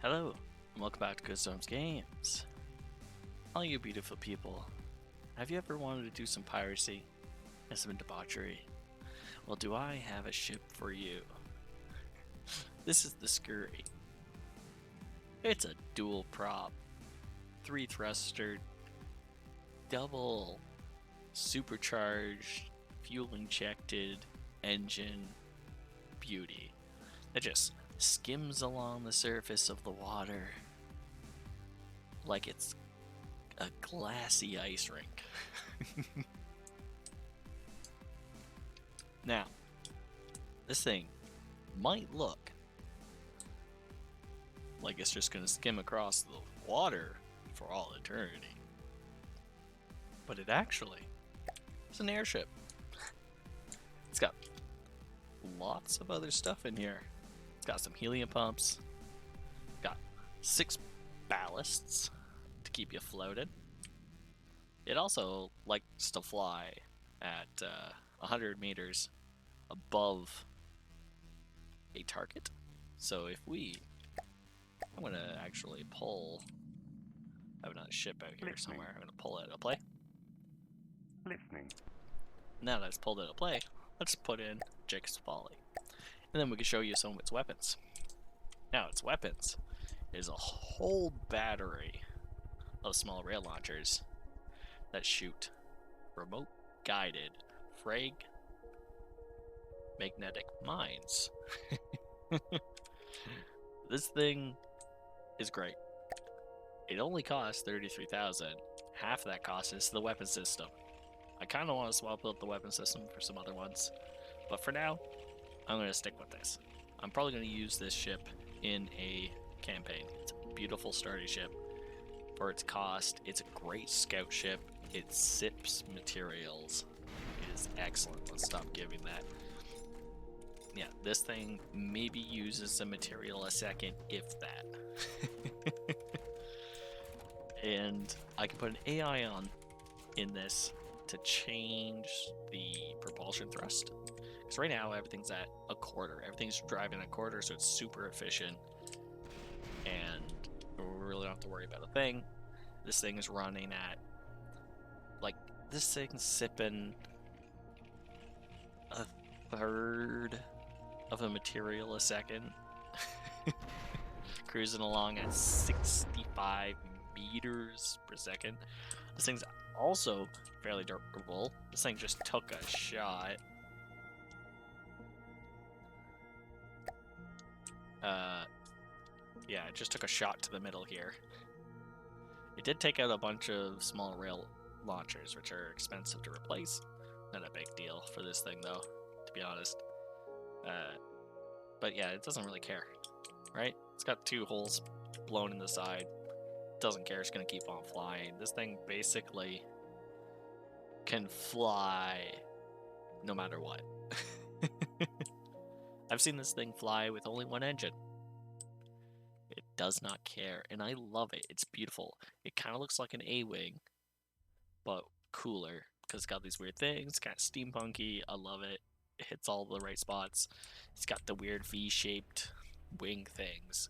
Hello, and welcome back to Good Storms Games. All you beautiful people, have you ever wanted to do some piracy and some debauchery? Well, do I have a ship for you? This is the Scurry. It's a dual prop, 3-thruster, double supercharged, fuel injected engine beauty that just skims along the surface of the water like it's a glassy ice rink. Now, this thing might look like it's just gonna skim across the water for all eternity, but it actually is an airship. It's got lots of other stuff in here. It's got some helium pumps, got 6 ballasts to keep you floated. It also likes to fly at 100 meters above a target. So if I'm gonna actually pull, I have another ship out here somewhere. I'm gonna pull it out of play. Listening. Now that it's pulled out of play, let's put in Jake's Folly. And then we can show you some of its weapons. Now, its weapons is a whole battery of small rail launchers that shoot remote guided frag magnetic mines. This thing is great. It only costs 33,000. Half that cost is the weapon system. I kind of want to swap out the weapon system for some other ones, but for now, I'm going to stick with this. I'm probably going to use this ship in a campaign. It's a beautiful sturdy ship for its cost. It's a great scout ship. It sips materials. It is excellent. Let's stop giving that. Yeah, this thing maybe uses some material a second, if that. And I can put an AI on in this to change the propulsion thrust. Because right now everything's at a quarter. Everything's driving a quarter, so it's super efficient. And we really don't have to worry about a thing. This thing is running at, this thing's sipping a third of a material a second. Cruising along at 65 meters per second. This thing's also fairly durable. This thing just took a shot. Yeah, it just took a shot to the middle here. It did take out a bunch of small rail launchers, which are expensive to replace. Not a big deal for this thing, though, to be honest. But yeah, it doesn't really care, right? It's got 2 holes blown in the side. Doesn't care, it's gonna keep on flying. This thing basically can fly no matter what. I've seen this thing fly with only 1 engine. It does not care, and I love it. It's beautiful. It kind of looks like an A-wing, but cooler, because it's got these weird things. It's kind of steampunky. I love it. It hits all the right spots. It's got the weird V-shaped wing things.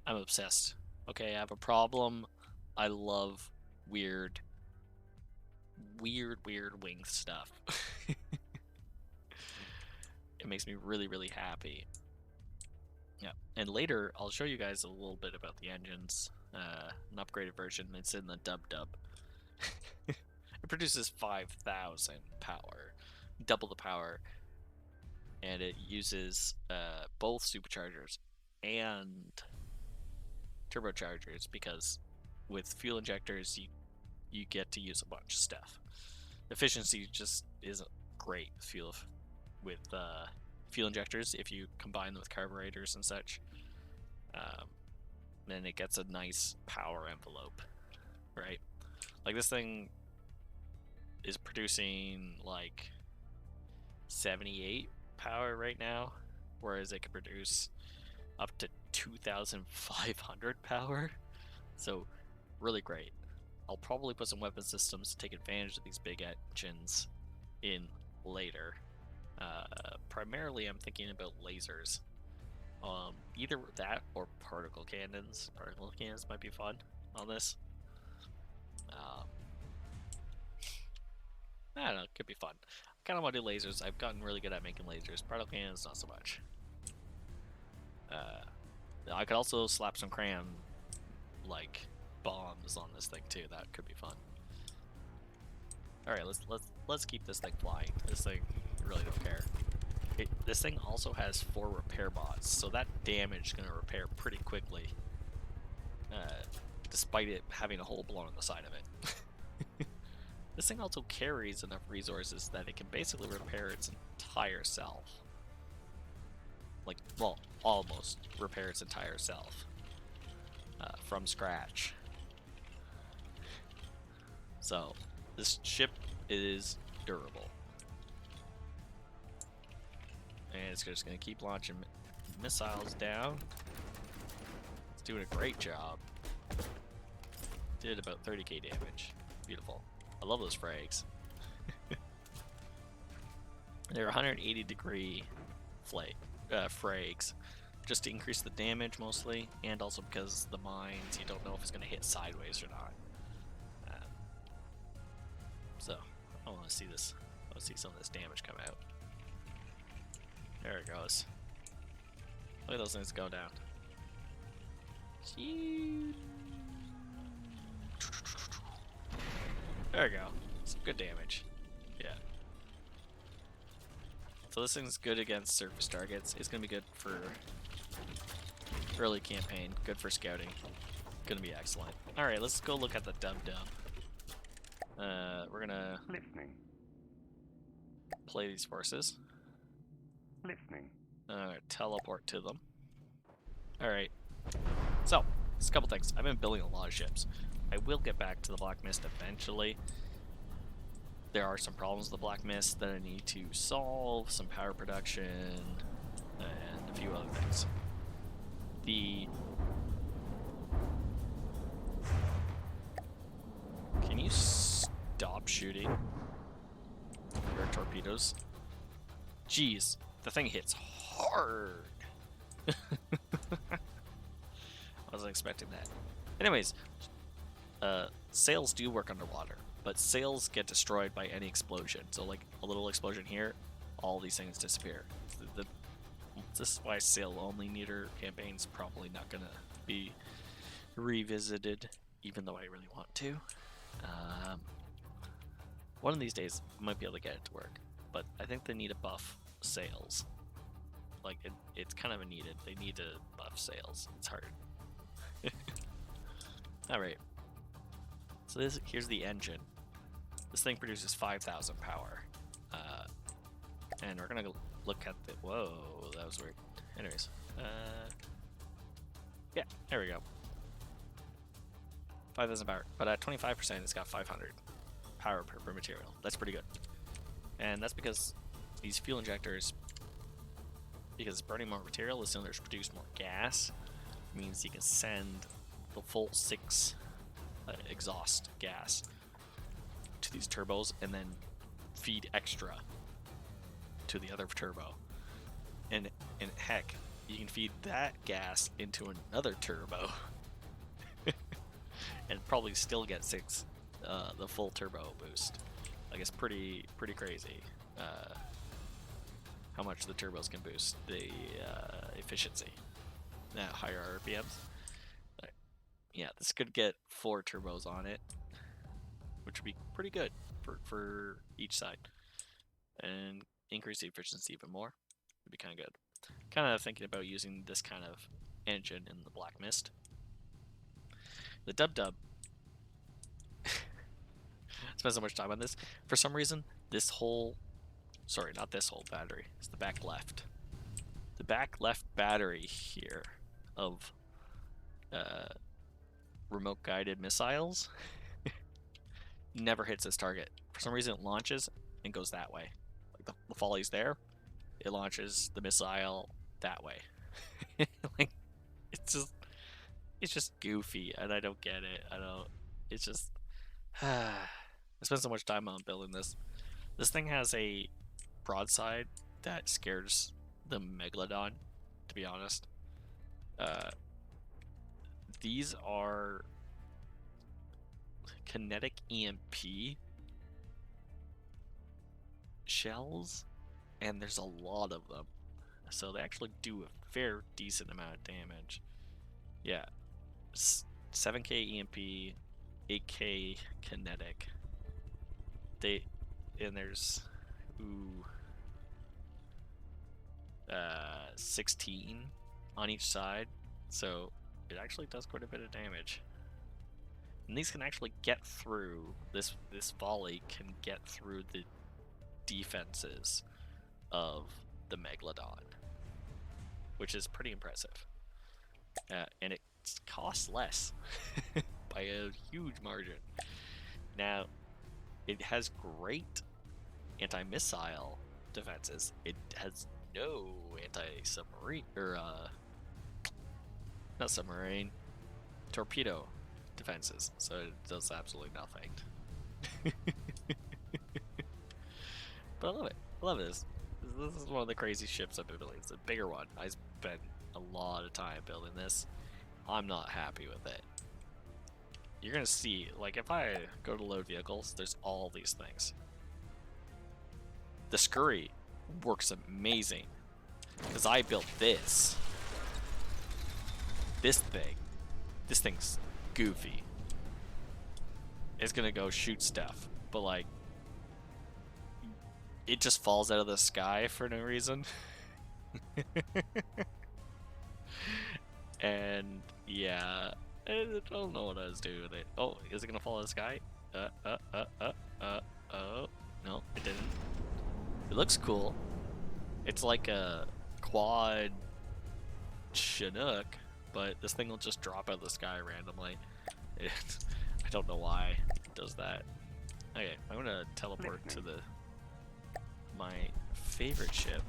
I'm obsessed. Okay, I have a problem. I love weird wing stuff. It makes me really, really happy. Yeah, and later I'll show you guys a little bit about the engines. An upgraded version. It's in the dub. It produces 5,000 power, double the power, and it uses both superchargers and turbochargers, because with fuel injectors you get to use a bunch of stuff. Efficiency just isn't great with fuel injectors if you combine them with carburetors and such. Then it gets a nice power envelope, right? Like, this thing is producing like 78 power right now, whereas it can produce up to 2,500 power. So really great. I'll probably put some weapon systems to take advantage of these big engines in later. Primarily I'm thinking about lasers. Either that or particle cannons. Particle cannons might be fun on this. I don't know, it could be fun. I kind of want to do lasers. I've gotten really good at making lasers. Particle cannons, not so much. I could also slap some crayon, like, bombs on this thing too. That could be fun. All right, let's keep this thing flying. This thing, I really don't care. This thing also has 4 repair bots, so that damage is gonna repair pretty quickly, despite it having a hole blown on the side of it. This thing also carries enough resources that it can basically repair its entire self. Like, well, almost repair its entire self from scratch. So, this ship is durable. And it's just going to keep launching missiles down. It's doing a great job. Did about 30k damage. Beautiful. I love those frags. They're 180 degree frags, just to increase the damage mostly, and also because the mines, you don't know if it's going to hit sideways or not. So, I want to see this. I want to see some of this damage come out. There it goes. Look at those things go down. There we go. Some good damage. Yeah. So this thing's good against surface targets. It's going to be good for early campaign. Good for scouting. Going to be excellent. Alright, let's go look at the dub-dub. We're going to play these forces. Teleport to them. Alright. So, just a couple things. I've been building a lot of ships. I will get back to the Black Mist eventually. There are some problems with the Black Mist that I need to solve, some power production, and a few other things. Can you stop shooting your torpedoes? Jeez, the thing hits hard. I wasn't expecting that. Anyways, sails do work underwater, but sails get destroyed by any explosion. So like a little explosion here, all these things disappear. This is why sail-only meter campaign's probably not gonna be revisited, even though I really want to. One of these days, I might be able to get it to work, but I think they need to buff sails. Like, it's kind of a needed. They need to buff sails. It's hard. Alright. So here's the engine. This thing produces 5,000 power. And we're gonna look at the... Whoa, that was weird. Anyways. Yeah, there we go. 5,000 power. But at 25%, it's got 500 power per material. That's pretty good. And that's because these fuel injectors, because it's burning more material, the cylinders produce more gas. It means you can send the full 6 exhaust gas to these turbos and then feed extra to the other turbo. And heck, you can feed that gas into another turbo and probably still get 6 the full turbo boost. Like, it's pretty crazy how much the turbos can boost the efficiency at higher RPMs. But yeah, this could get 4 turbos on it, which would be pretty good for each side, and increase the efficiency even more. Would be kind of good. Kind of thinking about using this kind of engine in the Black Mist. The Dub-Dub. Spent so much time on this. For some reason, this whole... Sorry, not this whole battery. It's the back left. The back left battery here of remote-guided missiles never hits its target. For some reason, it launches and goes that way. Like the volley's there, it launches the missile that way. Like, it's just goofy, and I don't get it. It's just... I spent so much time on building this. This thing has a broadside that scares the Megalodon, to be honest. These are kinetic EMP shells, and there's a lot of them. So they actually do a fair decent amount of damage. Yeah, 7k EMP, 8k kinetic. And there's 16 on each side, so it actually does quite a bit of damage. And these can actually get through this volley can get through the defenses of the Megalodon, which is pretty impressive. And it costs less by a huge margin. Now, it has great anti-missile defenses. It has no anti-submarine, or not submarine, torpedo defenses, so it does absolutely nothing. But I love it. I love this. This is one of the crazy ships I've been building. It's a bigger one. I spent a lot of time building this. I'm not happy with it. You're gonna see, like, if I go to load vehicles, there's all these things. The Scurry works amazing because I built this. This thing's goofy. It's gonna go shoot stuff, but like, it just falls out of the sky for no reason. And yeah, I don't know what I was doing with it. Oh, is it gonna fall out of the sky? Oh, no, it didn't. It looks cool. It's like a quad Chinook, but this thing will just drop out of the sky randomly. I don't know why it does that. Okay, I'm gonna teleport to my favorite ship,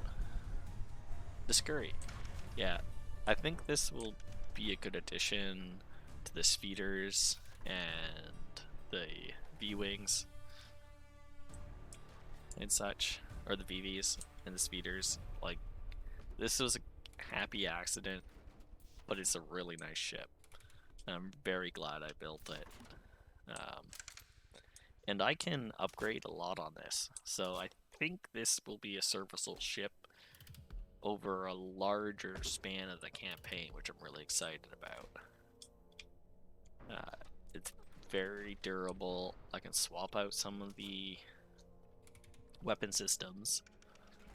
the Scurry. Yeah, I think this will be a good addition to the speeders and the V-wings and such, or the VVs and the speeders. Like, this was a happy accident, but it's a really nice ship. I'm very glad I built it. And I can upgrade a lot on this, so I think this will be a serviceable ship over a larger span of the campaign, which I'm really excited about. It's very durable. I can swap out some of the weapon systems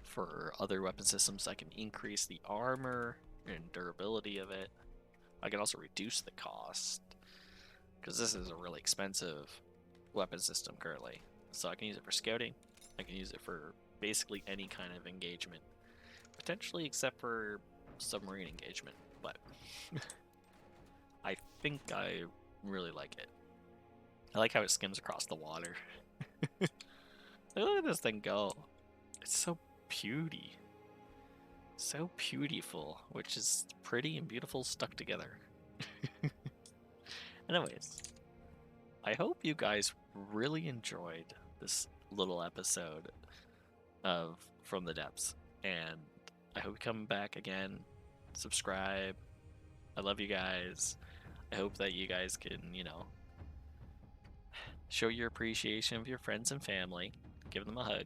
for other weapon systems. I can increase the armor and durability of it. I can also reduce the cost, because this is a really expensive weapon system currently. So I can use it for scouting. I can use it for basically any kind of engagement, potentially except for submarine engagement, but I think I really like it. I like how it skims across the water. Look at this thing go. It's so beauty. So beautiful, which is pretty and beautiful stuck together. Anyways, I hope you guys really enjoyed this little episode of From the Depths, and I hope you come back again, subscribe. I love you guys. I hope that you guys can, show your appreciation of your friends and family, give them a hug,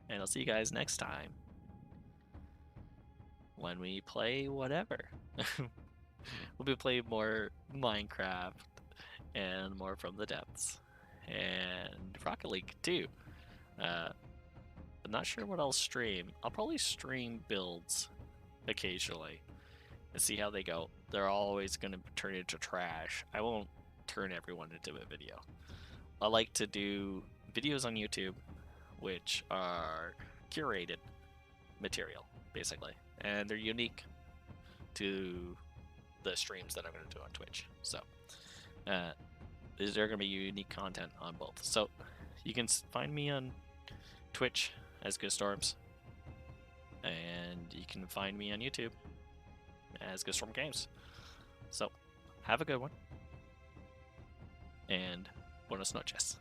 and I'll see you guys next time when we play whatever. We'll be playing more Minecraft and more From the Depths and Rocket League too. I'm not sure what I'll stream. I'll probably stream builds occasionally and see how they go. They're always going to turn into trash. I won't turn everyone into a video. I like to do videos on YouTube, which are curated material, basically, and they're unique to the streams that I'm going to do on Twitch. So is there going to be unique content on both? So you can find me on Twitch as Good Storms, and you can find me on YouTube as Good Storm Games. So have a good one, and buenas noches.